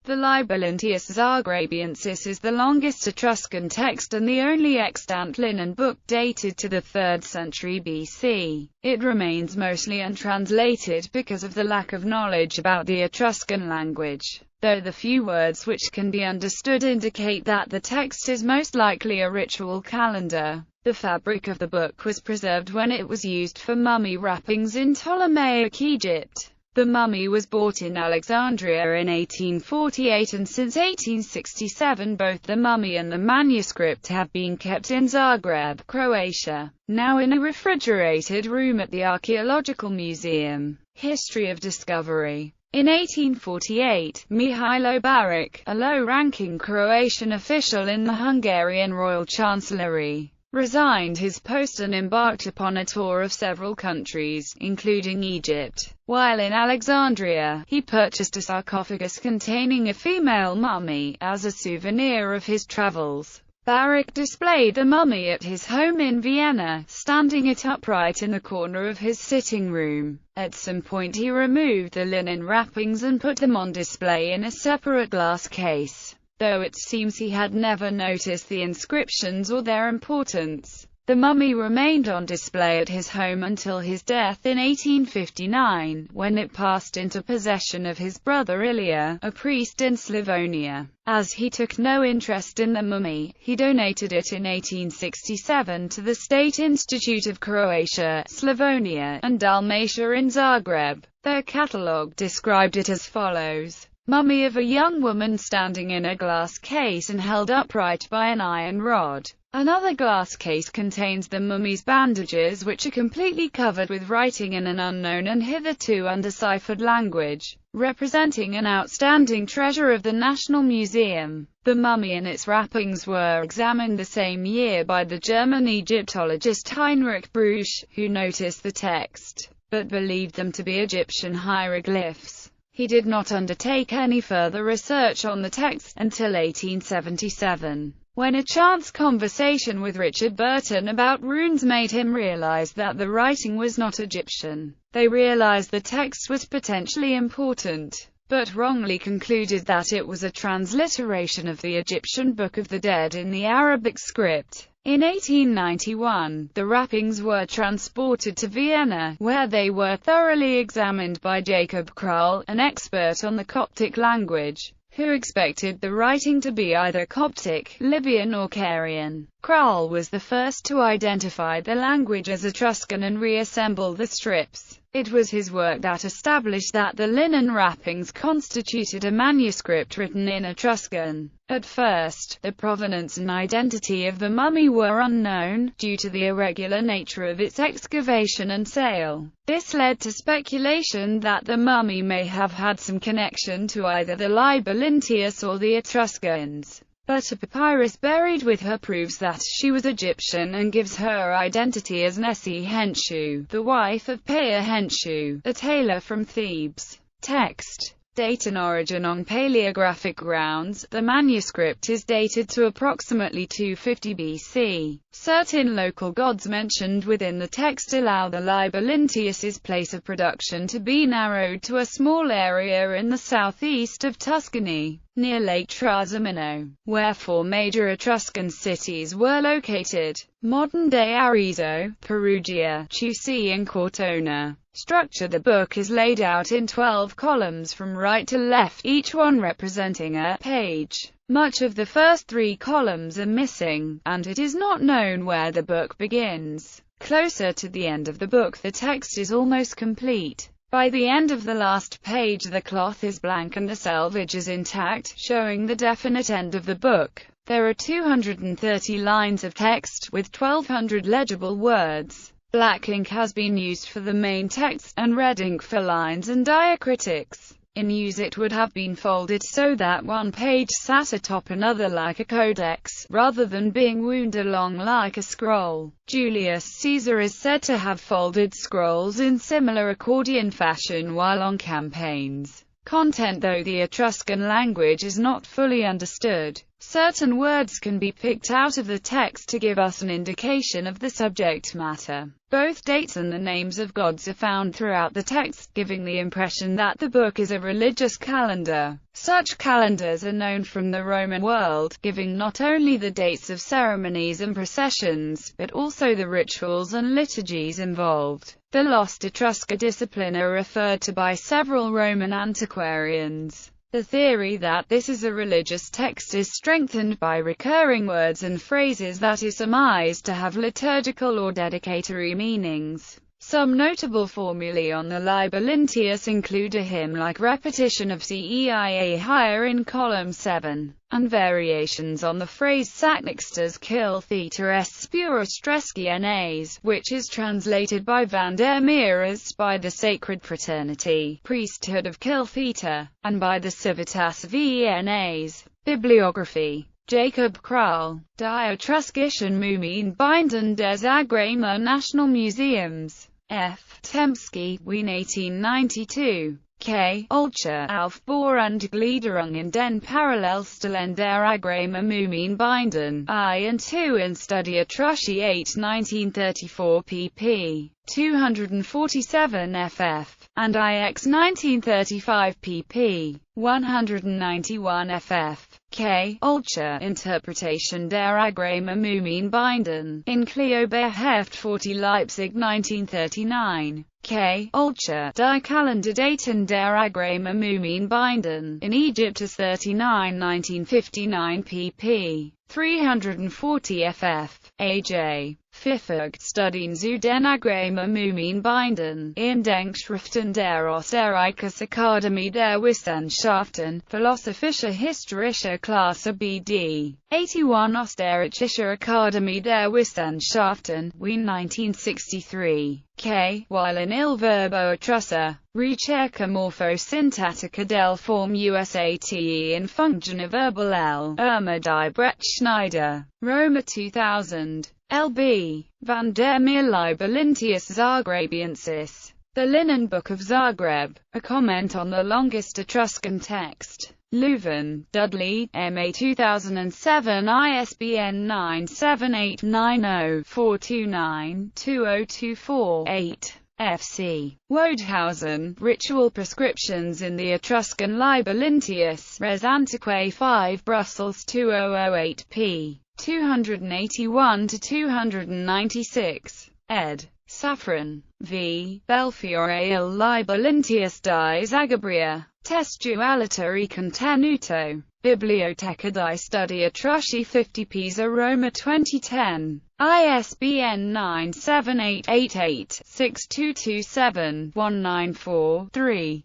The Liber Linteus Zagrabiensis is the longest Etruscan text and the only extant linen book dated to the 3rd century BC. It remains mostly untranslated because of the lack of knowledge about the Etruscan language, though the few words which can be understood indicate that the text is most likely a ritual calendar. The fabric of the book was preserved when it was used for mummy wrappings in Ptolemaic Egypt. The mummy was bought in Alexandria in 1848, and since 1867 both the mummy and the manuscript have been kept in Zagreb, Croatia, now in a refrigerated room at the Archaeological Museum. History of discovery. In 1848, Mihailo Baric, a low-ranking Croatian official in the Hungarian royal chancellery, resigned his post and embarked upon a tour of several countries, including Egypt. While in Alexandria, he purchased a sarcophagus containing a female mummy, as a souvenir of his travels. Baric displayed the mummy at his home in Vienna, standing it upright in the corner of his sitting room. At some point he removed the linen wrappings and put them on display in a separate glass case, though it seems he had never noticed the inscriptions or their importance. The mummy remained on display at his home until his death in 1859, when it passed into possession of his brother Ilya, a priest in Slavonia. As he took no interest in the mummy, he donated it in 1867 to the State Institute of Croatia, Slavonia, and Dalmatia in Zagreb. Their catalogue described it as follows: mummy of a young woman standing in a glass case and held upright by an iron rod. Another glass case contains the mummy's bandages, which are completely covered with writing in an unknown and hitherto undeciphered language, representing an outstanding treasure of the National Museum. The mummy and its wrappings were examined the same year by the German Egyptologist Heinrich Breusch, who noticed the text, but believed them to be Egyptian hieroglyphs. He did not undertake any further research on the text until 1877, when a chance conversation with Richard Burton about runes made him realize that the writing was not Egyptian. They realized the text was potentially important, but wrongly concluded that it was a transliteration of the Egyptian Book of the Dead in the Arabic script. In 1891, the wrappings were transported to Vienna, where they were thoroughly examined by Jacob Kral, an expert on the Coptic language, who expected the writing to be either Coptic, Libyan or Carian. Kral was the first to identify the language as Etruscan and reassemble the strips. It was his work that established that the linen wrappings constituted a manuscript written in Etruscan. At first, the provenance and identity of the mummy were unknown, due to the irregular nature of its excavation and sale. This led to speculation that the mummy may have had some connection to either the Liber Linteus or the Etruscans. But a papyrus buried with her proves that she was Egyptian and gives her identity as Nessie Henshu, the wife of Pea Henshu, a tailor from Thebes. Text. Date and origin. On paleographic grounds, the manuscript is dated to approximately 250 BC. Certain local gods mentioned within the text allow the Liber Linteus's place of production to be narrowed to a small area in the southeast of Tuscany, near Lake Trasimeno, where 4 major Etruscan cities were located: modern-day Arezzo, Perugia, Chiusi and Cortona. Structure. The book is laid out in 12 columns from right to left, each one representing a page. Much of the first 3 columns are missing, and it is not known where the book begins. Closer to the end of the book, the text is almost complete. By the end of the last page, the cloth is blank and the selvage is intact, showing the definite end of the book. There are 230 lines of text, with 1,200 legible words. Black ink has been used for the main text, and red ink for lines and diacritics. In use it would have been folded so that one page sat atop another like a codex, rather than being wound along like a scroll. Julius Caesar is said to have folded scrolls in similar accordion fashion while on campaigns. content. Though the Etruscan language is not fully understood, certain words can be picked out of the text to give us an indication of the subject matter. Both dates and the names of gods are found throughout the text, giving the impression that the book is a religious calendar. Such calendars are known from the Roman world, giving not only the dates of ceremonies and processions, but also the rituals and liturgies involved. The lost Etruscan discipline are referred to by several Roman antiquarians. The theory that this is a religious text is strengthened by recurring words and phrases that are surmised to have liturgical or dedicatory meanings. Some notable formulae on the Liber Linteus include a hymn-like repetition of Ceia higher in column 7, and variations on the phrase Sac Nixtas Kil Theta S Spurus Tresciennes, which is translated by van der Meer as by the Sacred Fraternity, Priesthood of Kil Theta, and by the Civitas Viennes. Bibliography: Jacob Kral, Die Etruskischen Mumienbinden des Agrema National Museums. F. Temsky, Wien 1892. K. Ulcher, Aufbau und Gliederung in den Parallelstellen der Agrema Mumienbinden, I and II in Study Etrusci 8 1934 pp. 247 ff. and IX 1935 pp. 191 ff. K. Ulcher, Interpretation der Agrema Mumienbinden, in Kleoberheft 40 Leipzig 1939. K. Ulcher, Die Kalenderdaten der Agrema Mumienbinden, in Egyptus 39 1959 pp. 340 ff. A.J. Pfiffig, Studien zu den Agrema Mumienbinden, in Denkschriften der Österreichischen der Wissenschaften, Philosophische Historische Klasse BD, 81 Österreichische Akademie der Wissenschaften, Wien 1963. K. While in Il Verbo Etrussa, Ricerca Morphosintatica del Form USATE in Funzione Verbal L. Irma die Brett Schneider, Roma 2000. L.B. van der Meer Liber Linteus Zagrabiensis. The Linen Book of Zagreb, a comment on the longest Etruscan text. Leuven, Dudley, M.A. 2007, ISBN 97890-429-2024-8. F.C. Wodehousing, Ritual Prescriptions in the Etruscan Liber Linteus, Res Antiquae 5 Brussels 2008 p. 281-296. ed. Safran. V. Belfiore il Liber Linteus di Zagabria. Testualità contenuto. Biblioteca di Studi Etrusci 50 Pisa Roma 2010. ISBN 97888-6227-194-3.